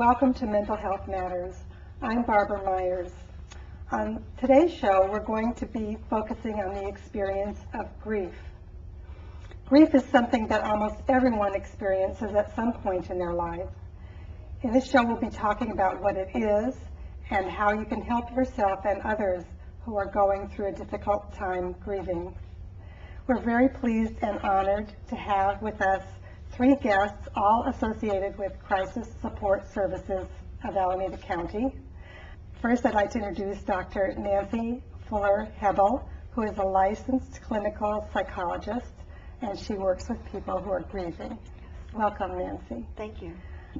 Welcome to Mental Health Matters. I'm Barbara Myers. On today's show, we're going to be focusing on the experience of grief. Grief is something that almost everyone experiences at some point in their life. In this show, we'll be talking about what it is and how you can help yourself and others who are going through a difficult time grieving. We're very pleased and honored to have with us 3 guests, all associated with Crisis Support Services of Alameda County. First, I'd like to introduce Dr. Nancy Fuller-Hebel, who is a licensed clinical psychologist, and she works with people who are grieving. Welcome, Nancy. Thank you.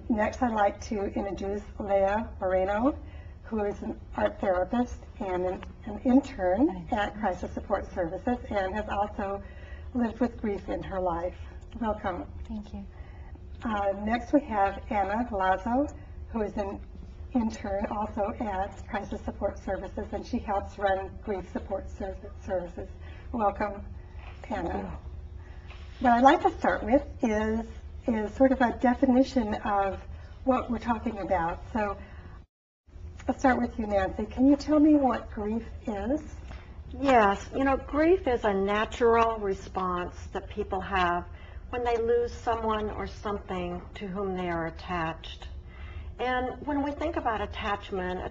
Next, I'd like to introduce Leah Moreno, who is an art therapist and an intern at Crisis Support Services and has also lived with grief in her life. Welcome. Thank you. Next we have Anna Lazo, who is an intern also at Crisis Support Services, and she helps run grief support services. Welcome, Anna. What I'd like to start with is sort of a definition of what we're talking about. So I'll start with you, Nancy. Can you tell me what grief is? Yes, grief is a natural response that people have when they lose someone or something to whom they are attached. And when we think about attachment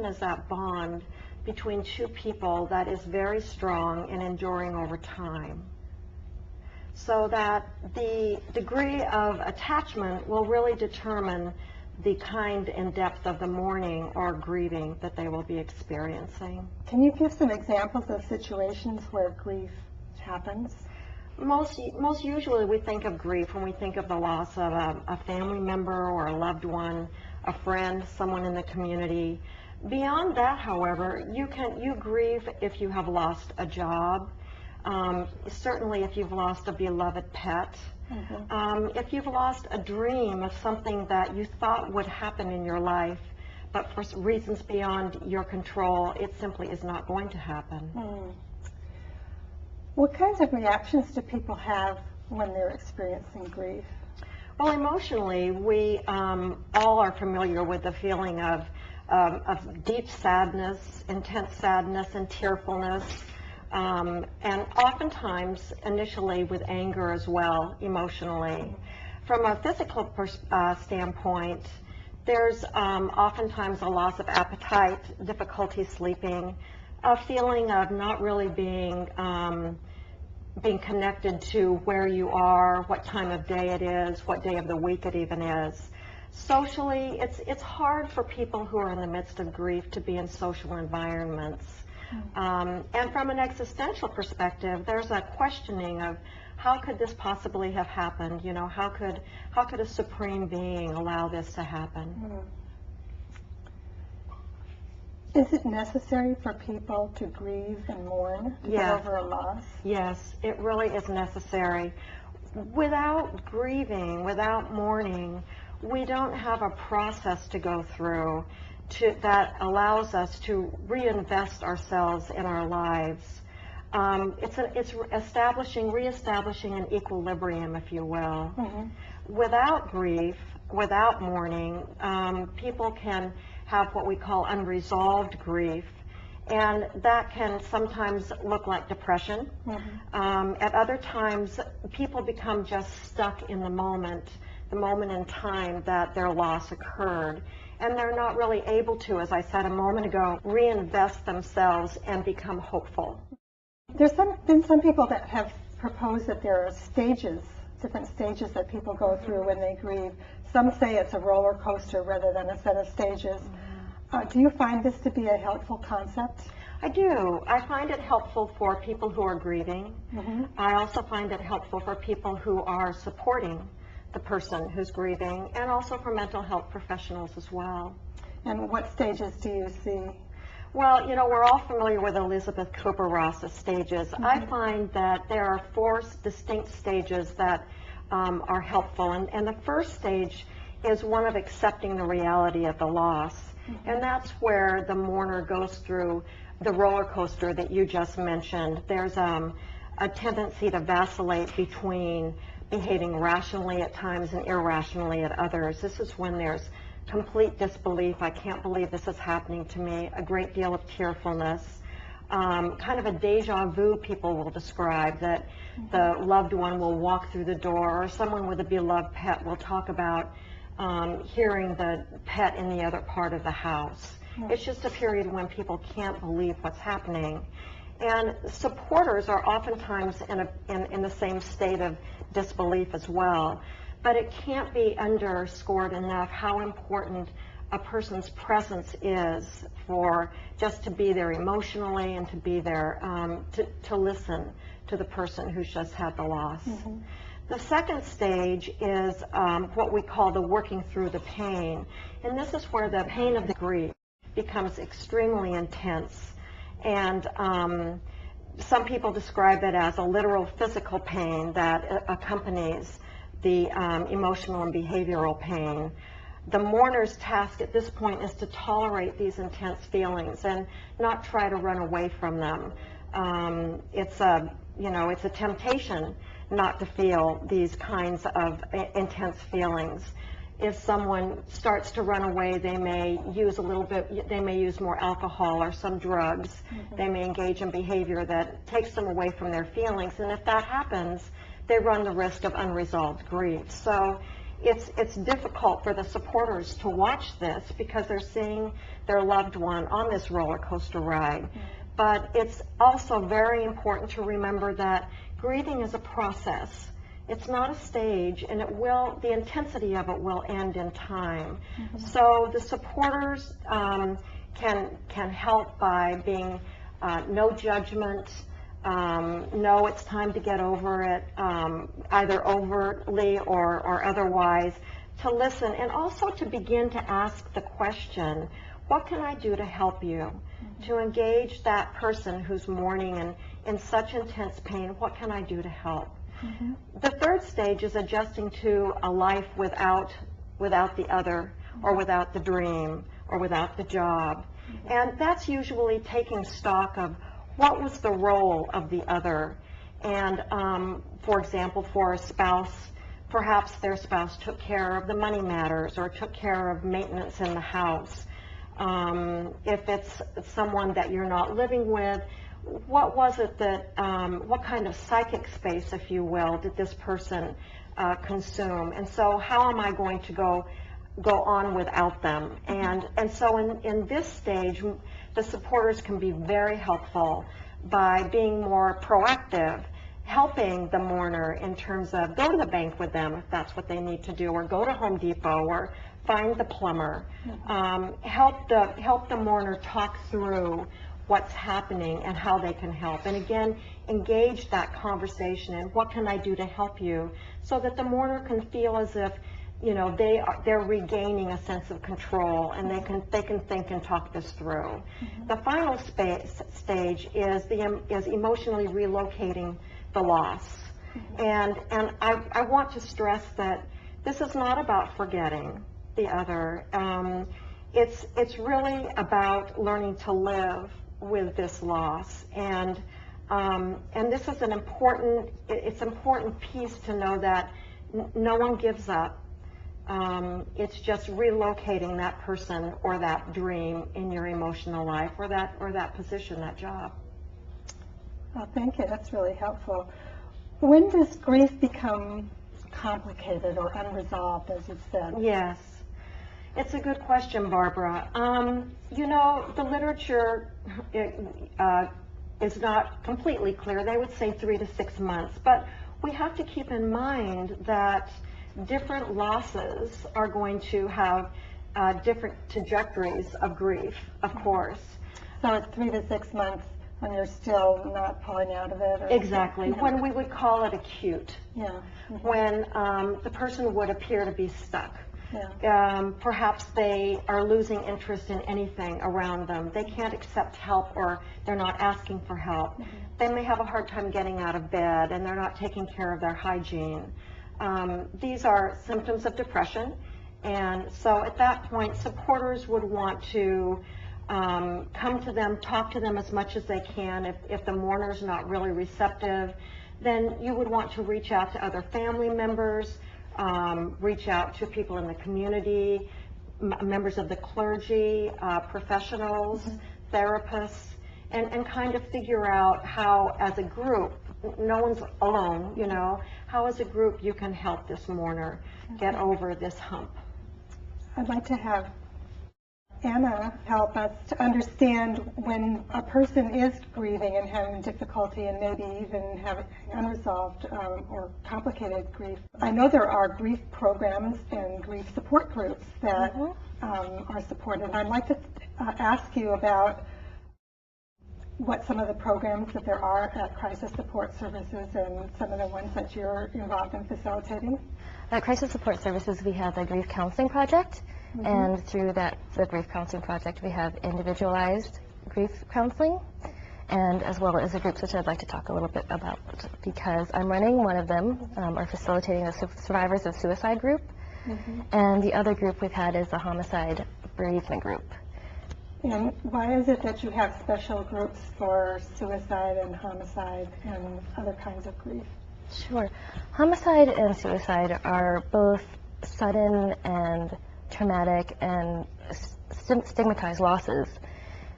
is that bond between 2 people that is very strong and enduring over time. So that the degree of attachment will really determine the kind and depth of the mourning or grieving that they will be experiencing. Can you give some examples of situations where grief happens? Most usually we think of grief when we think of the loss of a family member or a loved one, a friend, someone in the community. Beyond that, however, you grieve if you have lost a job, certainly if you've lost a beloved pet, if you've lost a dream of something that you thought would happen in your life, but for reasons beyond your control, it simply is not going to happen. What kinds of reactions do people have when they're experiencing grief? Well, emotionally, we all are familiar with the feeling of deep sadness, intense sadness, and tearfulness, and oftentimes, initially, with anger as well, emotionally. From a physical standpoint, there's oftentimes a loss of appetite, difficulty sleeping, a feeling of not really being connected to where you are, what time of day it is, what day of the week it even is. Socially, it's hard for people who are in the midst of grief to be in social environments. And from an existential perspective, there's a questioning of how could this possibly have happened? How could a supreme being allow this to happen? Is it necessary for people to grieve and mourn to get over a loss? Yes, it really is necessary. Without grieving, without mourning, we don't have a process to go through that allows us to reinvest ourselves in our lives. It's reestablishing an equilibrium, if you will. Without grief, without mourning, people can have what we call unresolved grief, and that can sometimes look like depression. At other times, people become just stuck in the moment in time that their loss occurred, and they're not really able to, as I said a moment ago, reinvest themselves and become hopeful. There's been some people that have proposed that there are different stages that people go through when they grieve. Some say it's a roller coaster rather than a set of stages. Do you find this to be a helpful concept? I do. I find it helpful for people who are grieving. I also find it helpful for people who are supporting the person who's grieving, and also for mental health professionals as well. And what stages do you see? Well, we're all familiar with Elizabeth Kubler-Ross's stages. I find that there are 4 distinct stages that are helpful, and the first stage is one of accepting the reality of the loss. And that's where the mourner goes through the roller coaster that you just mentioned. There's a tendency to vacillate between behaving rationally at times and irrationally at others. This is when there's complete disbelief. I can't believe this is happening to me. A great deal of tearfulness. Kind of a deja vu, people will describe, that the loved one will walk through the door, or someone with a beloved pet will talk about hearing the pet in the other part of the house. It's just a period when people can't believe what's happening. And supporters are oftentimes in the same state of disbelief as well. But it can't be underscored enough how important a person's presence is, for just to be there emotionally and to be there to listen to the person who's just had the loss. The second stage is what we call the working through the pain. And this is where the pain of the grief becomes extremely intense. And some people describe it as a literal physical pain that accompanies the emotional and behavioral pain. The mourner's task at this point is to tolerate these intense feelings and not try to run away from them. It's a temptation not to feel these kinds of intense feelings. If someone starts to run away, they may use more alcohol or some drugs. They may engage in behavior that takes them away from their feelings. And if that happens, they run the risk of unresolved grief. So it's difficult for the supporters to watch this because they're seeing their loved one on this roller coaster ride. But it's also very important to remember that grieving is a process. It's not a stage, and the intensity of it will end in time. So the supporters can help by being no judgment, no, it's time to get over it, either overtly or otherwise, to listen, and also to begin to ask the question, what can I do to help you? To engage that person who's mourning and in such intense pain, what can I do to help? The third stage is adjusting to a life without the other, or without the dream, or without the job. And that's usually taking stock of what was the role of the other. And for example, for a spouse, perhaps their spouse took care of the money matters or took care of maintenance in the house. If it's someone that you're not living with, what was it that, what kind of psychic space, if you will, did this person consume? And so how am I going to go on without them? And so in this stage, the supporters can be very helpful by being more proactive, helping the mourner in terms of go to the bank with them if that's what they need to do, or go to Home Depot, or find the plumber. Help the mourner talk through what's happening and how they can help. And again, engage that conversation and what can I do to help you, so that the mourner can feel as if, you know, they're regaining a sense of control, and they can think and talk this through. The final stage is emotionally relocating the loss. And I want to stress that this is not about forgetting the other. It's really about learning to live with this loss, and this is an important piece to know that no one gives up. It's just relocating that person or that dream in your emotional life, or that position, that job. Oh, thank you. That's really helpful. When does grief become complicated or unresolved, as you said? Yes. It's a good question, Barbara. You know, the literature is not completely clear. They would say 3 to 6 months, but we have to keep in mind that different losses are going to have different trajectories of grief, of course. So it's 3 to 6 months when you're still not pulling out of it? Or Exactly. When we would call it acute. Yeah. When the person would appear to be stuck. Yeah. Perhaps they are losing interest in anything around them. They can't accept help, or they're not asking for help. They may have a hard time getting out of bed, and they're not taking care of their hygiene. These are symptoms of depression, and so at that point, supporters would want to come to them, talk to them as much as they can. If the mourner's not really receptive, then you would want to reach out to other family members, reach out to people in the community, members of the clergy, professionals, therapists, and kind of figure out how, as a group, no one's alone, you know, how as a group you can help this mourner get over this hump. I'd like to have Anna help us to understand when a person is grieving and having difficulty and maybe even having unresolved or complicated grief. I know there are grief programs and grief support groups that are supported. I'd like to ask you about what some of the programs that there are at Crisis Support Services and some of the ones that you're involved in facilitating. At Crisis Support Services, we have the Grief Counseling Project, and through the Grief Counseling Project, we have individualized grief counseling, and as well as the groups, which I'd like to talk a little bit about, because I'm running one of them, or facilitating the Survivors of Suicide group, and the other group we've had is the Homicide Bereavement group. And why is it that you have special groups for suicide and homicide and other kinds of grief? Sure. Homicide and suicide are both sudden and traumatic and stigmatized losses.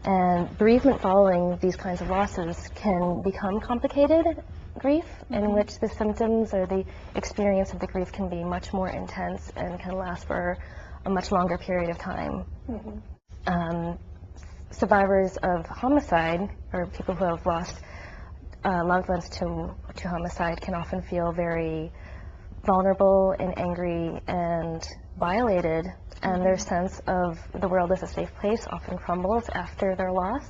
And bereavement following these kinds of losses can become complicated grief, in which the symptoms or the experience of the grief can be much more intense and can last for a much longer period of time. Survivors of homicide, or people who have lost loved ones to homicide, can often feel very vulnerable and angry and violated, and their sense of the world as a safe place often crumbles after their loss.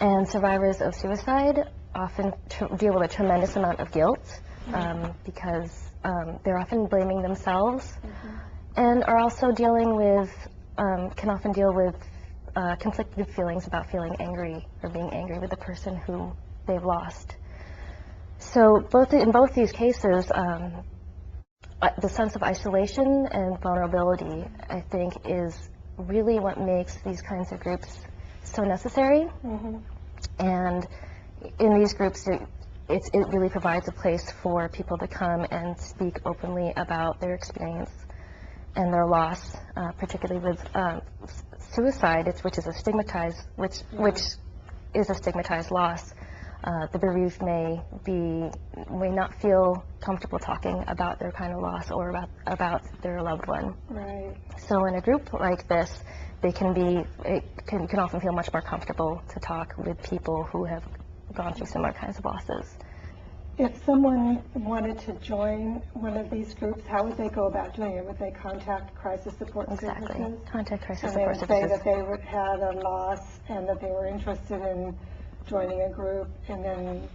And survivors of suicide often deal with a tremendous amount of guilt because they're often blaming themselves and are also dealing with, can often deal with conflicted feelings about feeling angry or being angry with the person who they've lost. So in both these cases, the sense of isolation and vulnerability, I think, is really what makes these kinds of groups so necessary. And in these groups, it really provides a place for people to come and speak openly about their experience and their loss, particularly with suicide, which is a stigmatized loss. The bereaved may not feel comfortable talking about their kind of loss or about their loved one. So in a group like this, you can often feel much more comfortable to talk with people who have gone through similar kinds of losses. If someone wanted to join one of these groups, how would they go about doing it? Would they contact Crisis Support Services? Contact Crisis Support Support Services. Services. Say that they had a loss and that they were interested in joining a group, and then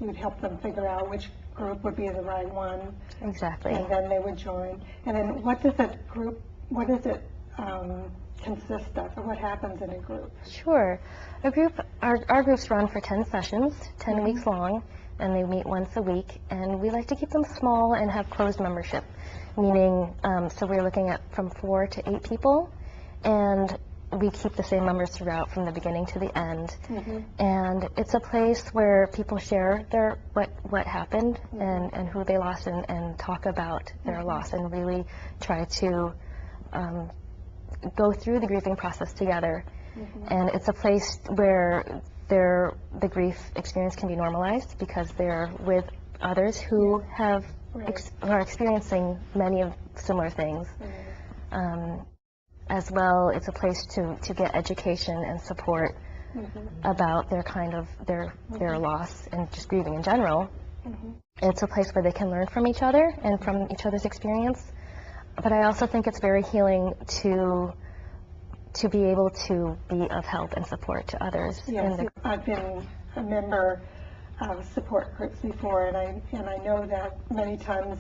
you would help them figure out which group would be the right one. Exactly. And then they would join. And then what does it consist of, or what happens in a group? Sure. Our groups run for 10 sessions, 10 weeks long, and they meet once a week, and we like to keep them small and have closed membership, meaning, so we're looking at from 4 to 8 people, and we keep the same members throughout from the beginning to the end. And it's a place where people share what happened and who they lost, and talk about their loss, and really try to go through the grieving process together. And it's a place where the grief experience can be normalized because they're with others who are experiencing many of similar things. As well, it's a place to get education and support about their loss and just grieving in general. It's a place where they can learn from each other and from each other's experience. But I also think it's very healing to be able to be of help and support to others. Yes, I've been a member of support groups before, and I know that many times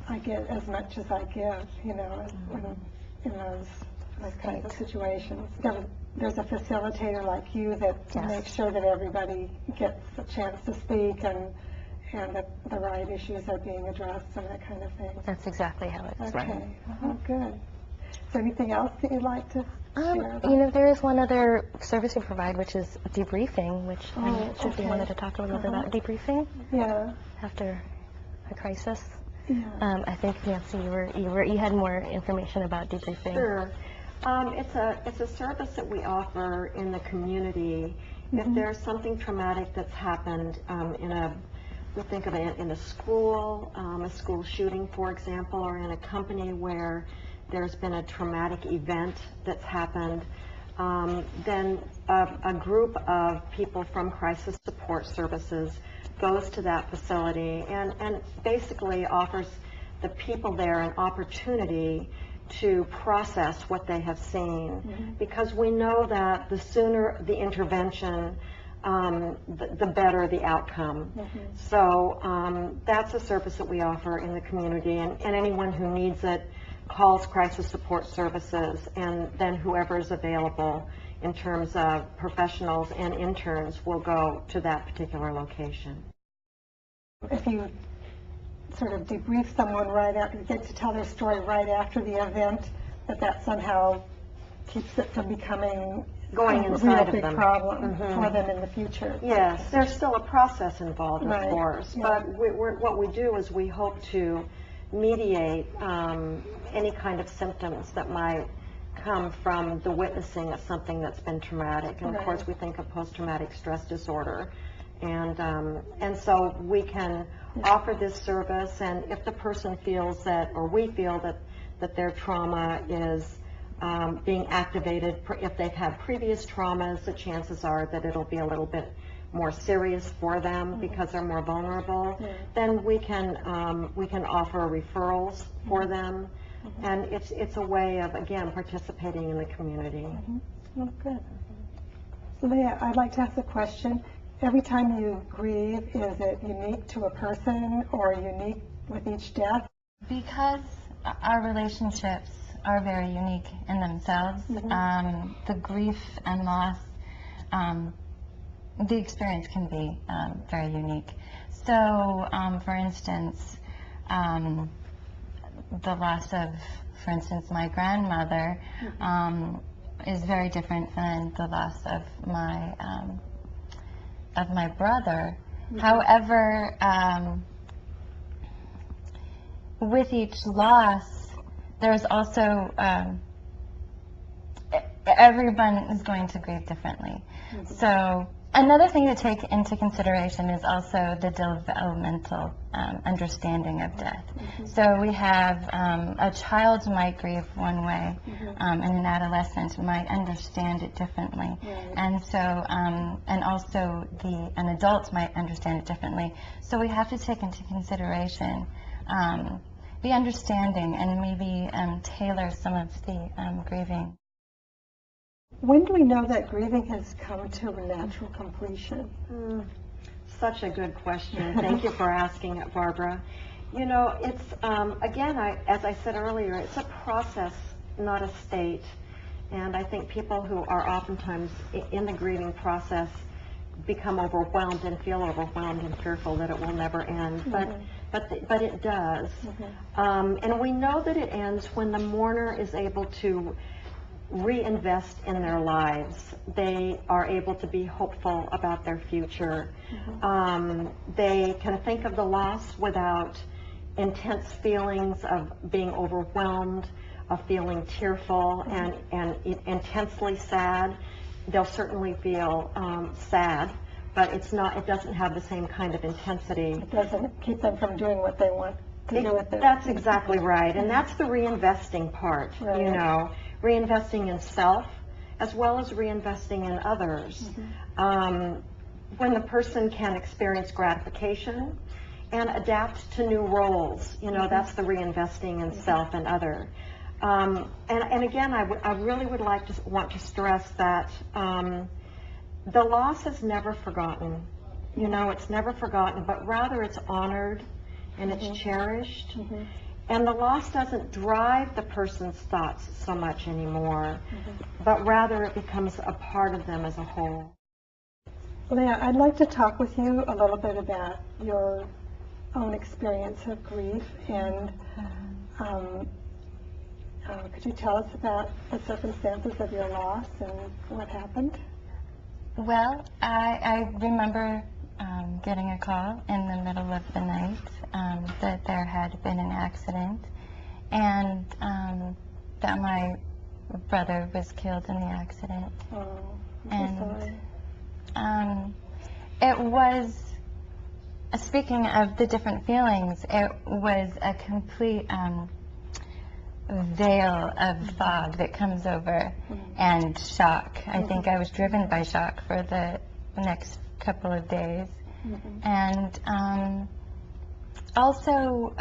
I get as much as I give, in those kinds of situations. There's a facilitator like you that makes sure that everybody gets a chance to speak and that the right issues are being addressed and that kind of thing. That's exactly how it's run. Okay. Oh, good. Is there anything else that you'd like to share? There is one other service we provide, which is debriefing, which I should be wanted to talk a little bit about debriefing. Yeah. After a crisis. I think, Nancy, you had more information about debriefing. Sure. It's a service that we offer in the community. If there's something traumatic that's happened we think of it in a school shooting, for example, or in a company where there's been a traumatic event that's happened, then a group of people from crisis support services goes to that facility and basically offers the people there an opportunity to process what they have seen, because we know that the sooner the intervention, the better the outcome. So that's a service that we offer in the community, and anyone who needs it calls crisis support services, and then whoever is available in terms of professionals and interns will go to that particular location. If you sort of debrief someone right after, you get to tell their story right after the event, that somehow keeps it from becoming going a inside real big of them. problem for them in the future. Yes, there's still a process involved, Right. of course, Yeah. but what we do is we hope to mediate any kind of symptoms that might come from the witnessing of something that's been traumatic. And of Right. course, we think of post-traumatic stress disorder. And so we can offer this service, and if the person feels that, or we feel that their trauma is being activated, if they've had previous traumas, the chances are that it'll be a little bit more serious for them because they're more vulnerable, then we can offer referrals for them, and it's a way of, again, participating in the community. Well, good. So Leah, I'd like to ask a question. Every time you grieve, is it unique to a person or unique with each death? Because our relationships are very unique in themselves, the grief and loss, the experience can be very unique. So, for instance, the loss of, for instance, my grandmother is very different than the loss of my brother. However, with each loss, there's also everyone is going to grieve differently. So another thing to take into consideration is also the developmental understanding of death. So we have a child might grieve one way, and an adolescent might understand it differently, and so and also an adult might understand it differently. So we have to take into consideration the understanding and maybe tailor some of the grieving. When do we know that grieving has come to a natural completion? Such a good question. Thank you for asking it, Barbara. You know, it's, again, as I said earlier, it's a process, not a state. And I think people who are oftentimes in the grieving process become overwhelmed and feel overwhelmed and fearful that it will never end. But it does. And we know that it ends when the mourner is able to reinvest in their lives. They are able to be hopeful about their future. They can think of the loss without intense feelings of being overwhelmed, of feeling tearful and intensely sad. They'll certainly feel sad, but it doesn't have the same kind of intensity. It doesn't keep them from doing what they want to do with it. That's exactly right, and that's the reinvesting part, you know, reinvesting in self as well as reinvesting in others. When the person can experience gratification and adapt to new roles, you know, that's the reinvesting in self and other. And again, I really would want to stress that the loss is never forgotten. You know, it's never forgotten, but rather it's honored and it's cherished. And the loss doesn't drive the person's thoughts so much anymore, but rather it becomes a part of them as a whole. Leah, I'd like to talk with you a little bit about your own experience of grief, and could you tell us about the circumstances of your loss and what happened? Well, I remember getting a call in the middle of the night that there had been an accident, and that my brother was killed in the accident. Oh, I'm And so sorry. It was, speaking of the different feelings, it was a complete veil of fog that comes over, and shock. I think I was driven by shock for the next couple of days. And also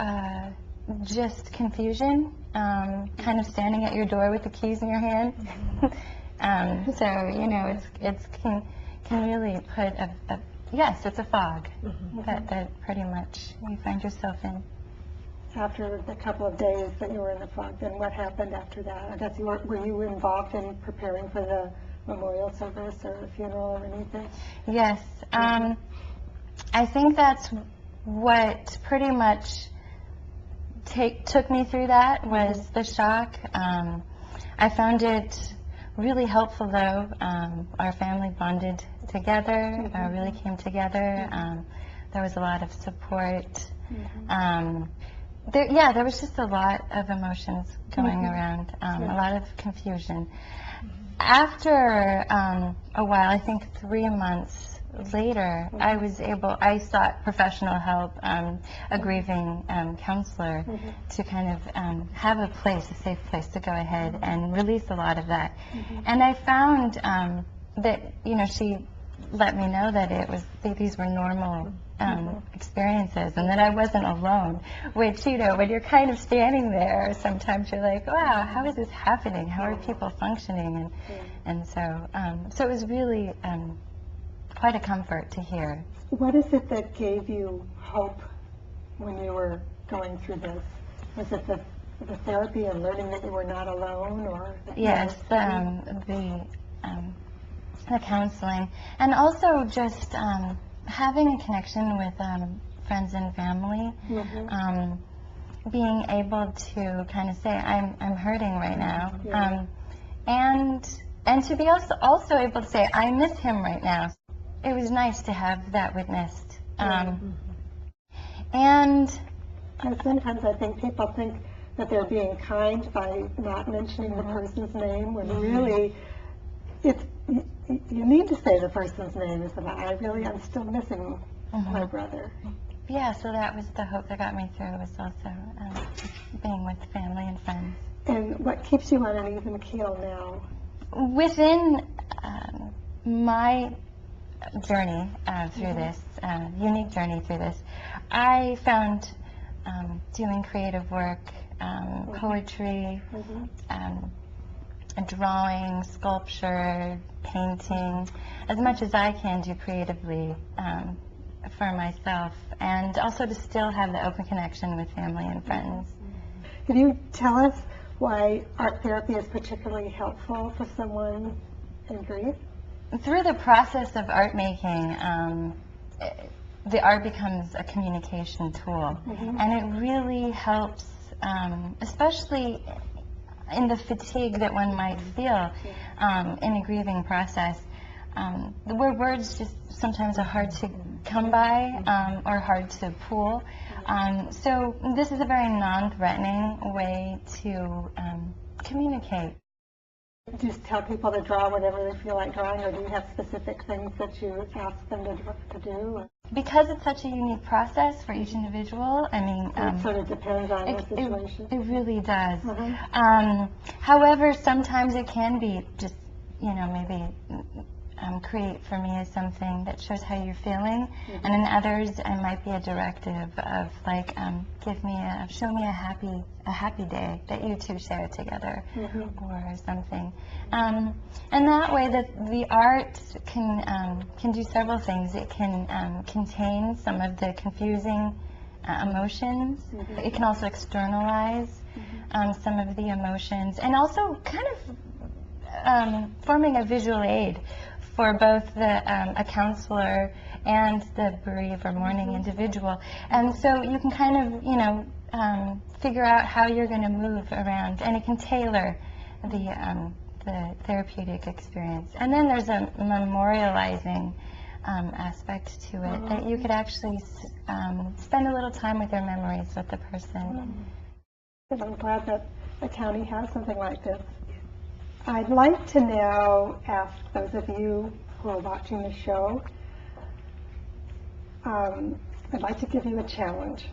just confusion, kind of standing at your door with the keys in your hand. So, you know, it's can really put yes, it's a fog that pretty much you find yourself in. After the couple of days that you were in the fog, then what happened after that? I guess were you involved in preparing for the memorial service or the funeral or anything? Yes. I think that's what pretty much took me through that, was the shock. I found it really helpful, though. Our family bonded together, really came together. There was a lot of support. There was just a lot of emotions going around, a lot of confusion. After a while, I think 3 months later, I sought professional help, a grieving counselor, to kind of have a safe place to go ahead and release a lot of that. And I found that, you know, she let me know that these were normal experiences, and that I wasn't alone, which, you know, when you're kind of standing there, sometimes you're like, wow, how is this happening? How are people functioning? And so it was really quite a comfort to hear. What is it that gave you hope when you were going through this? Was it the therapy and learning that you were not alone, or? Yes, the counseling, and also just having a connection with friends and family, being able to kind of say, I'm hurting right now, and to be also able to say, I miss him right now. It was nice to have that witnessed. And sometimes I think people think that they're being kind by not mentioning the person's name, when really you need to say the person's name. Is that I'm still missing my brother. Yeah, so that was the hope that got me through, was also being with family and friends. And what keeps you on an even keel now? Within my journey through this, unique journey through this, I found doing creative work, poetry, drawing, sculpture, painting, as much as I can do creatively for myself, and also to still have the open connection with family and friends. Can you tell us why art therapy is particularly helpful for someone in grief? Through the process of art making, the art becomes a communication tool, and it really helps, especially in the fatigue that one might feel in a grieving process, where words just sometimes are hard to come by or hard to pull. So this is a very non-threatening way to communicate. Do you just tell people to draw whatever they feel like drawing, or do you have specific things that you ask them to do? Because it's such a unique process for each individual, I mean... it sort of depends on the situation. It really does. However, sometimes it can be just, you know, maybe create for me as something that shows how you're feeling, and in others it might be a directive of like, show me a happy day that you two share together, or something. And that way, the art can do several things. It can contain some of the confusing emotions. It can also externalize some of the emotions, and also kind of forming a visual aid for both a counselor and the bereaved or mourning individual. And so you can kind of, you know, figure out how you're going to move around, and it can tailor the therapeutic experience. And then there's a memorializing aspect to it, that you could actually spend a little time with your memories with the person. I'm glad that the county has something like this. I'd like to now ask those of you who are watching the show, I'd like to give you a challenge.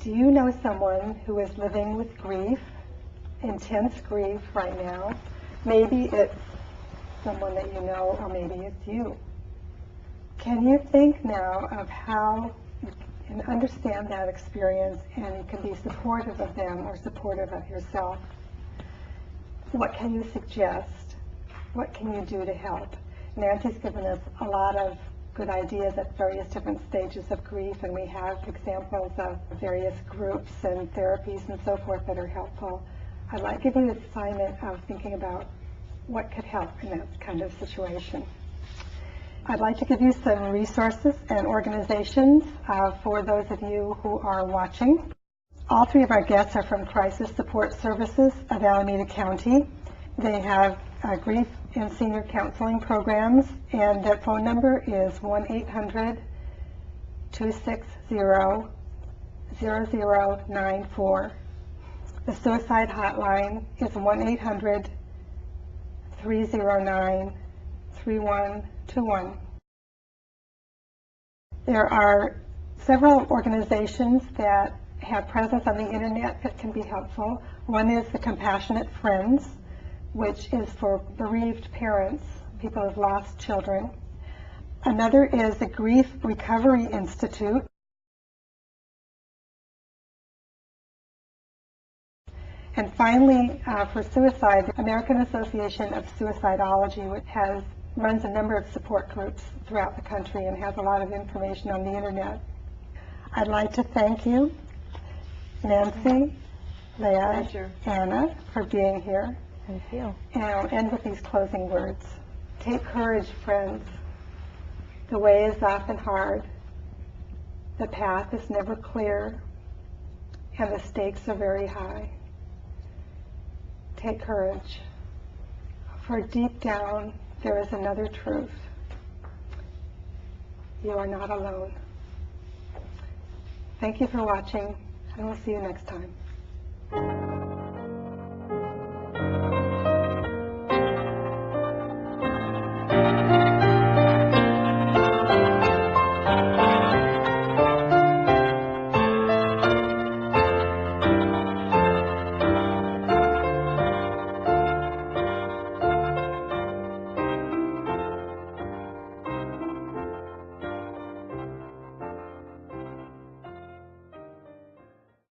Do you know someone who is living with grief, intense grief right now? Maybe it's someone that you know, or maybe it's you. Can you think now of how you can understand that experience and you can be supportive of them or supportive of yourself? What can you suggest? What can you do to help? Nancy's given us a lot of good ideas at various different stages of grief, and we have examples of various groups and therapies and so forth that are helpful. I'd like to give you the assignment of thinking about what could help in that kind of situation. I'd like to give you some resources and organizations for those of you who are watching. All three of our guests are from Crisis Support Services of Alameda County. They have grief and senior counseling programs, and their phone number is 1-800-260-0094. The suicide hotline is 1-800-309-3121. There are several organizations that have presence on the internet that can be helpful. One is the Compassionate Friends, which is for bereaved parents, people who've lost children. Another is the Grief Recovery Institute. And finally, for suicide, the American Association of Suicidology, which runs a number of support groups throughout the country and has a lot of information on the internet. I'd like to thank you, Nancy, Leah, Anna, for being here. Thank you. And I'll end with these closing words. Take courage, friends. The way is often hard. The path is never clear, and the stakes are very high. Take courage, for deep down there is another truth. You are not alone. Thank you for watching, and we'll see you next time.